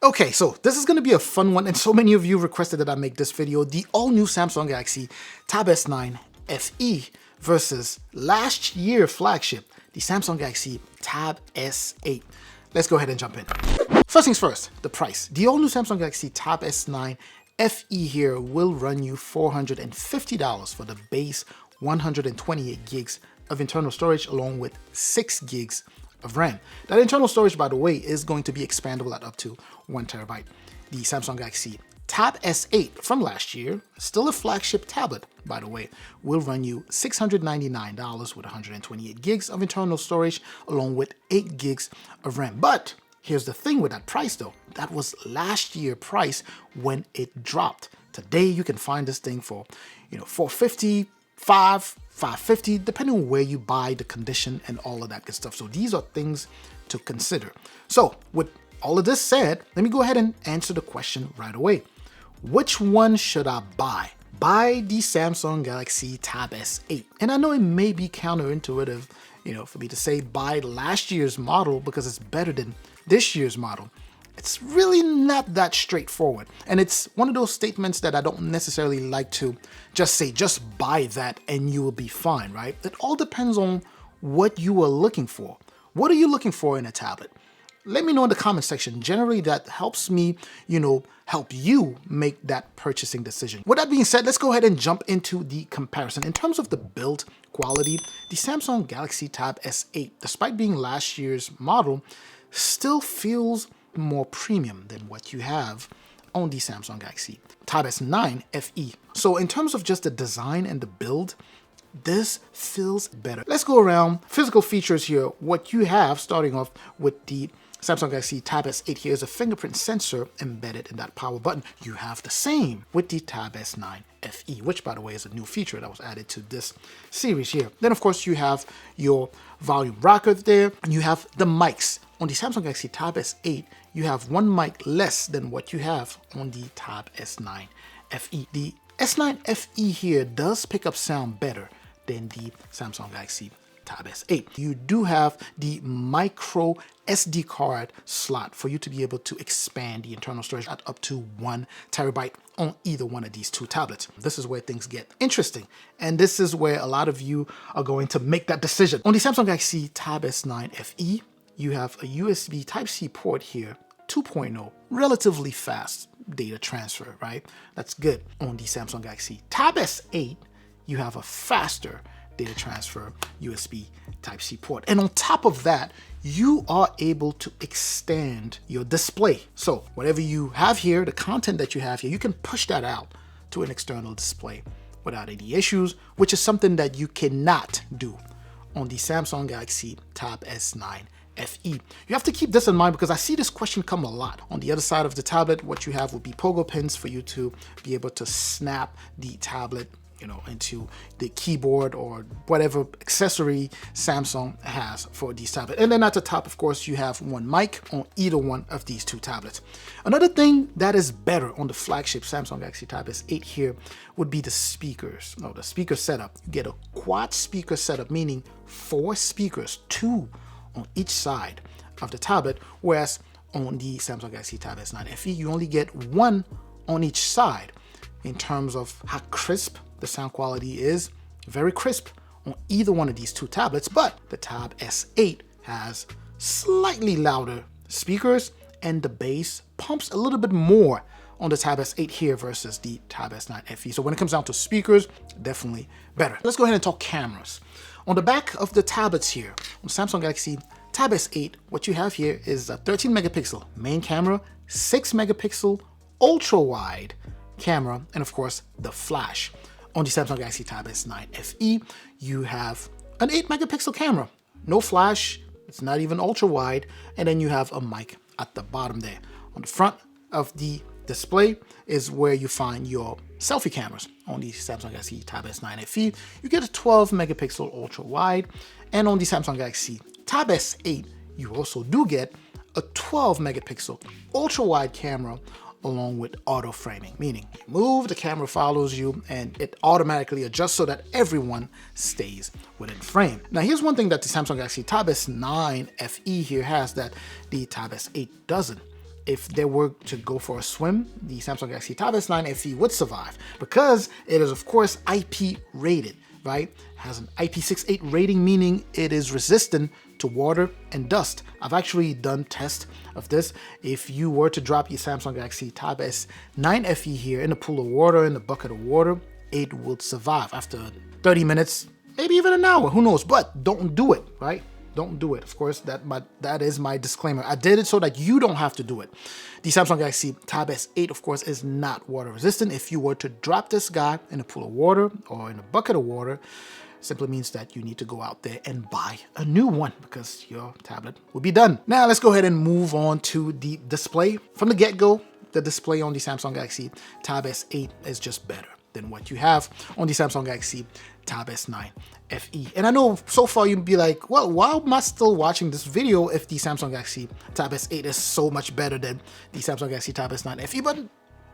Okay, so this is going to be a fun one, and so many of you requested that I make this video. The all-new Samsung Galaxy Tab S9 FE versus last year flagship, the Samsung Galaxy Tab S8. Let's go ahead and jump in. First things first, the price. The all-new Samsung Galaxy Tab S9 FE here will run you $450 for the base 128 gigs of internal storage along with 6 gigs of RAM. That internal storage, by the way, is going to be expandable at up to 1 terabyte. The Samsung Galaxy Tab S8 from last year, still a flagship tablet, by the way, will run you $699 with 128 gigs of internal storage along with 8 gigs of RAM. But here's the thing with that price though, that was last year price when it dropped. Today you can find this thing for, $450, $550, depending on where you buy, the condition, and all of that good stuff. So these are things to consider. So with all of this said, let me go ahead and answer the question right away. Which one should I buy? Buy the Samsung Galaxy Tab S8. And I know it may be counterintuitive, for me to say buy last year's model because it's better than this year's model. It's really not that straightforward. And it's one of those statements that I don't necessarily like to just say, just buy that and you will be fine, right? It all depends on what you are looking for. What are you looking for in a tablet? Let me know in the comment section. Generally, that helps me, help you make that purchasing decision. With that being said, let's go ahead and jump into the comparison. In terms of the build quality, the Samsung Galaxy Tab S8, despite being last year's model, still feels more premium than what you have on the Samsung Galaxy Tab S9 FE. So in terms of just the design and the build, this feels better. Let's go around physical features here. What you have starting off with the Samsung Galaxy Tab S8 here is a fingerprint sensor embedded in that power button. You have the same with the Tab S9 FE, which by the way is a new feature that was added to this series here. Then of course you have your volume rocker there, and you have the mics. On the Samsung Galaxy Tab S8, you have one mic less than what you have on the Tab S9 FE. The S9 FE here does pick up sound better than the Samsung Galaxy Tab S8. You do have the micro SD card slot for you to be able to expand the internal storage at up to 1 terabyte on either one of these two tablets. This is where things get interesting, and this is where a lot of you are going to make that decision. On the Samsung Galaxy Tab S9 FE, you have a USB Type-C port here, 2.0, relatively fast data transfer, right? That's good. On the Samsung Galaxy Tab S8, you have a faster data transfer USB Type-C port. And on top of that, you are able to extend your display. So whatever you have here, the content that you have here, you can push that out to an external display without any issues, which is something that you cannot do on the Samsung Galaxy Tab S9 FE. You have to keep this in mind because I see this question come a lot. On the other side of the tablet, what you have would be pogo pins for you to be able to snap the tablet into the keyboard or whatever accessory Samsung has for these tablets. And then at the top, of course, you have one mic on either one of these two tablets. Another thing that is better on the flagship Samsung Galaxy Tab S8 here would be the speakers. No, the speaker setup. You get a quad speaker setup, meaning 4 speakers, 2 on each side of the tablet, whereas on the Samsung Galaxy Tab S9 FE, you only get 1 on each side. In terms of how crisp the sound quality is, very crisp on either one of these two tablets, but the Tab S8 has slightly louder speakers and the bass pumps a little bit more on the Tab S8 here versus the Tab S9 FE. So when it comes down to speakers, definitely better. Let's go ahead and talk cameras. On the back of the tablets here, on Samsung Galaxy Tab S8, what you have here is a 13 megapixel main camera, 6 megapixel ultra wide camera, and of course the flash. On the Samsung Galaxy Tab S9 FE, you have an 8 megapixel camera, no flash, it's not even ultra wide, and then you have a mic at the bottom there. On the front of the display is where you find your selfie cameras. On the Samsung Galaxy Tab S9 FE, you get a 12 megapixel ultra wide, and on the Samsung Galaxy Tab S8, you also do get a 12 megapixel ultra wide camera along with auto framing, meaning you move, the camera follows you, and it automatically adjusts so that everyone stays within frame. Now here's one thing that the Samsung Galaxy Tab S9 FE here has that the Tab S8 doesn't. if they were to go for a swim, the Samsung Galaxy Tab S9 FE would survive because it is, of course, IP rated, right? It has an IP68 rating, meaning it is resistant to water and dust. I've actually done tests of this. If you were to drop your Samsung Galaxy Tab S9 FE here in a pool of water, in a bucket of water, it would survive after 30 minutes, maybe even an hour, who knows? But don't do it, right? Don't do it. Of course, that is my disclaimer. I did it so that you don't have to do it. The Samsung Galaxy Tab S8, of course, is not water resistant. If you were to drop this guy in a pool of water or in a bucket of water, simply means that you need to go out there and buy a new one because your tablet will be done. Now let's go ahead and move on to the display. From the get-go, the display on the Samsung Galaxy Tab S8 is just better than what you have on the Samsung Galaxy Tab S9 FE. And I know so far you'd be like, well, why am I still watching this video if the Samsung Galaxy Tab S8 is so much better than the Samsung Galaxy Tab S9 FE? But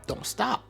don't stop.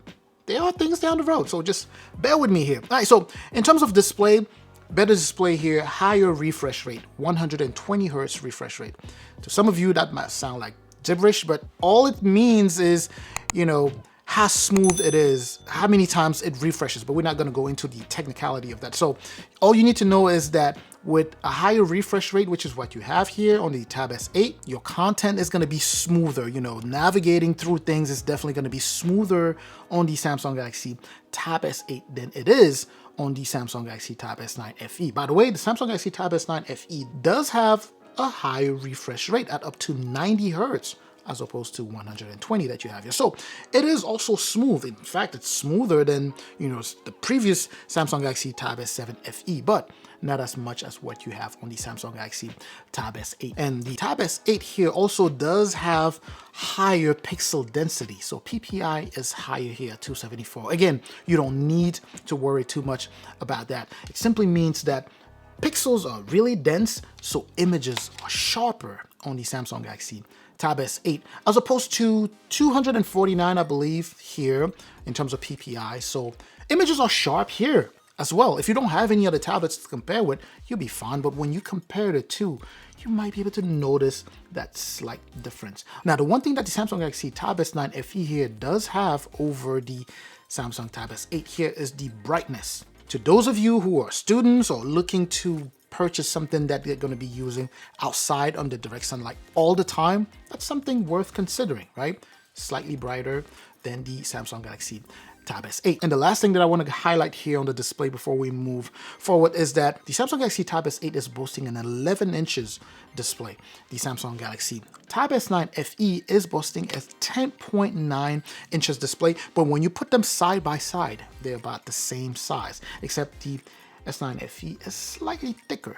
There are things down the road, so just bear with me here. All right, so in terms of display, better display here, higher refresh rate, 120 hertz refresh rate. To some of you, that might sound like gibberish, but all it means is, you know, how smooth it is, how many times it refreshes, but we're not going to go into the technicality of that. So all you need to know is that with a higher refresh rate, which is what you have here on the Tab S8, your content is going to be smoother. You know, navigating through things is definitely going to be smoother on the Samsung Galaxy Tab S8 than it is on the Samsung Galaxy Tab S9 FE. By the way, the Samsung Galaxy Tab S9 FE does have a higher refresh rate at up to 90 hertz as opposed to 120 that you have here. So it is also smooth. In fact, it's smoother than, you know, the previous Samsung Galaxy Tab S7 FE, but not as much as what you have on the Samsung Galaxy Tab S8. And the Tab S8 here also does have higher pixel density. So PPI is higher here, 274. Again, you don't need to worry too much about that. It simply means that pixels are really dense, so images are sharper on the Samsung Galaxy Tab S8 as opposed to 249, I believe, here in terms of PPI. So images are sharp here as well. If you don't have any other tablets to compare with, you'll be fine. But when you compare the two, you might be able to notice that slight difference. Now, the one thing that the Samsung Galaxy Tab S9 FE here does have over the Samsung Tab S8 here is the brightness. To those of you who are students or looking to purchase something that they're going to be using outside under direct sunlight all the time, that's something worth considering, right? Slightly brighter than the Samsung Galaxy Tab S8. And the last thing that I want to highlight here on the display before we move forward is that the Samsung Galaxy Tab S8 is boasting an 11 inches display. The Samsung Galaxy Tab S9 FE is boasting a 10.9 inches display, but when you put them side by side, they're about the same size, except the S9 FE is slightly thicker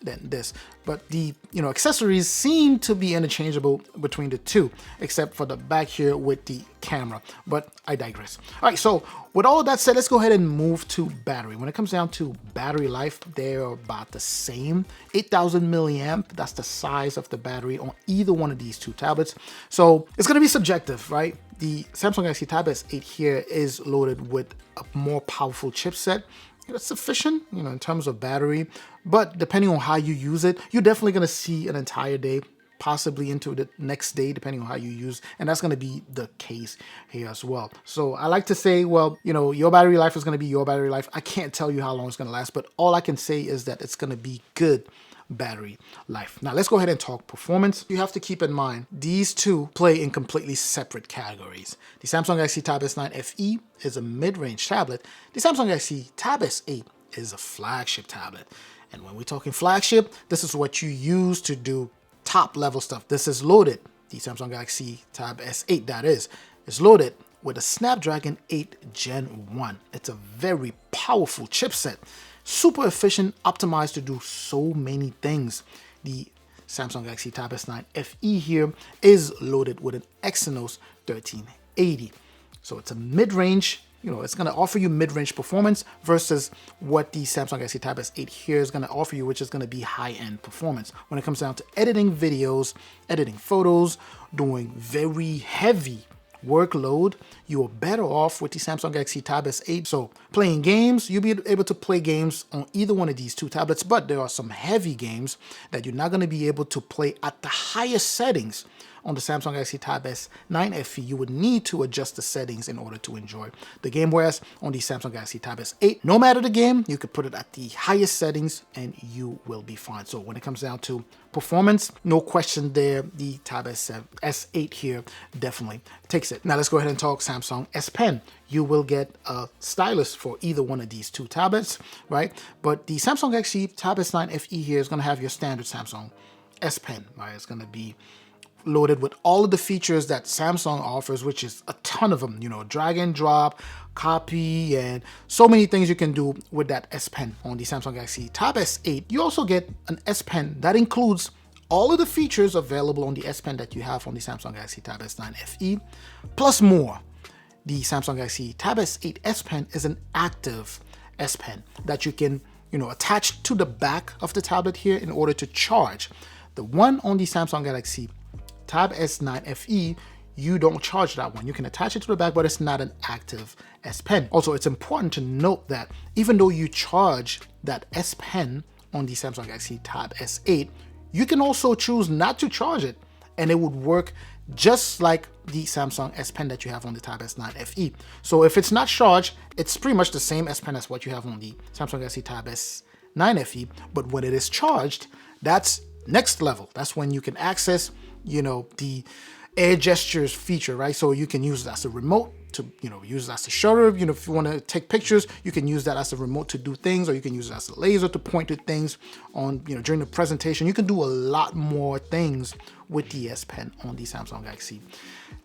than this, but the accessories seem to be interchangeable between the two, except for the back here with the camera, but I digress. All right, so with all of that said, let's go ahead and move to battery. When it comes down to battery life, they're about the same. 8,000 milliamp, that's the size of the battery on either one of these two tablets. So it's going to be subjective, right? The Samsung Galaxy Tab S8 here is loaded with a more powerful chipset. It's sufficient, in terms of battery, but depending on how you use it, you're definitely going to see an entire day, possibly into the next day, depending on how you use, and that's going to be the case here as well. So I like to say, well, your battery life is going to be your battery life. I can't tell you how long it's going to last, but all I can say is that it's going to be good battery life. Now let's go ahead and talk performance. You have to keep in mind these two play in completely separate categories. The Samsung Galaxy Tab S9 FE is a mid-range tablet. The Samsung Galaxy Tab S8 is a flagship tablet. And when we're talking flagship, this is what you use to do top level stuff. This is loaded. The Samsung Galaxy Tab S8, that is loaded with a Snapdragon 8 Gen 1. It's a very powerful chipset. Super efficient, optimized to do so many things. The Samsung Galaxy Tab S9 FE here is loaded with an Exynos 1380. So it's a mid-range, it's going to offer you mid-range performance versus what the Samsung Galaxy Tab S8 here is going to offer you, which is going to be high-end performance. When it comes down to editing videos, editing photos, doing very heavy workload, you are better off with the Samsung Galaxy Tab S8. So playing games, you'll be able to play games on either one of these two tablets, but there are some heavy games that you're not going to be able to play at the highest settings on the Samsung Galaxy Tab S9 FE, you would need to adjust the settings in order to enjoy the game, whereas on the Samsung Galaxy Tab S8, no matter the game, you could put it at the highest settings and you will be fine. So when it comes down to performance, no question there, the Tab S8 here definitely takes it. Now let's go ahead and talk Samsung S Pen. You will get a stylus for either one of these two tablets, right? But the Samsung Galaxy Tab S9 FE here is going to have your standard Samsung S Pen, right? It's going to be loaded with all of the features that Samsung offers, which is a ton of them, you know, drag and drop, copy, and so many things you can do with that S Pen on the Samsung Galaxy Tab S8. You also get an S Pen that includes all of the features available on the S Pen that you have on the Samsung Galaxy Tab S9 FE, plus more. The Samsung Galaxy Tab S8 S Pen is an active S Pen that you can, you know, attach to the back of the tablet here in order to charge. The one on the Samsung Galaxy Tab S9 FE, you don't charge that one. You can attach it to the back, but it's not an active S Pen. Also, it's important to note that even though you charge that S Pen on the Samsung Galaxy Tab S8, you can also choose not to charge it, and it would work just like the Samsung S Pen that you have on the Tab S9 FE. So if it's not charged, it's pretty much the same S Pen as what you have on the Samsung Galaxy Tab S9 FE, but when it is charged, that's next level. That's when you can access, you know, the air gestures feature, right? So you can use it as a remote to, you know, use it as a shutter. You know, if you want to take pictures, you can use that as a remote to do things, or you can use it as a laser to point to things on, you know, during the presentation. You can do a lot more things with the S Pen on the Samsung Galaxy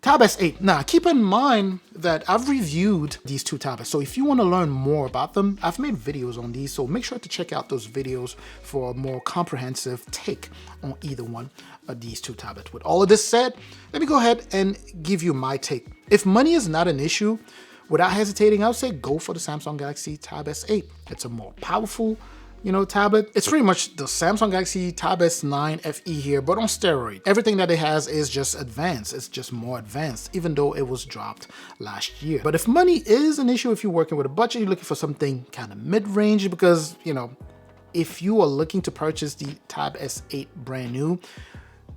Tab S8. Now, keep in mind that I've reviewed these two tablets. So if you want to learn more about them, I've made videos on these. So make sure to check out those videos for a more comprehensive take on either one of these two tablets. With all of this said, let me go ahead and give you my take. If money is not an issue, without hesitating, I would say go for the Samsung Galaxy Tab S8. It's a more powerful, you know, tablet. It's pretty much the Samsung Galaxy Tab S9 FE here, but on steroid. Everything that it has is just advanced. It's just more advanced, even though it was dropped last year. But if money is an issue, if you're working with a budget, you're looking for something kind of mid-range, because, you know, if you are looking to purchase the Tab S8 brand new,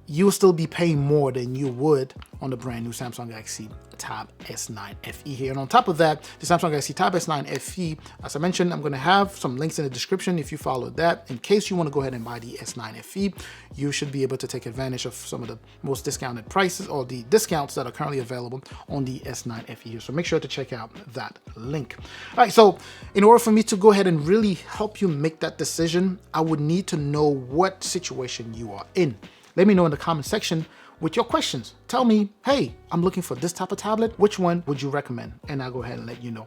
you'll still be paying more than you would on the brand new Samsung Galaxy Tab S9 FE here. And on top of that, the Samsung Galaxy Tab S9 FE, as I mentioned, I'm going to have some links in the description if you follow that. In case you want to go ahead and buy the S9 FE, you should be able to take advantage of some of the most discounted prices, or the discounts that are currently available on the S9 FE here. So make sure to check out that link. All right, so in order for me to go ahead and really help you make that decision, I would need to know what situation you are in. Let me know in the comment section with your questions. Tell me, hey, I'm looking for this type of tablet. Which one would you recommend? And I'll go ahead and let you know,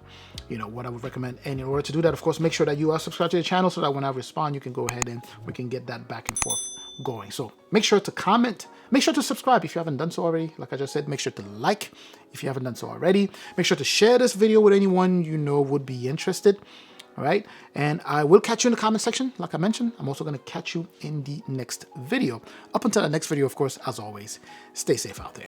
what I would recommend. And in order to do that, of course, make sure that you are subscribed to the channel so that when I respond, you can go ahead and we can get that back and forth going. So make sure to comment. Make sure to subscribe if you haven't done so already. Like I just said, make sure to like if you haven't done so already. Make sure to share this video with anyone you know would be interested. All right, and I will catch you in the comment section. Like I mentioned, I'm also going to catch you in the next video. Up until the next video, of course, as always, stay safe out there.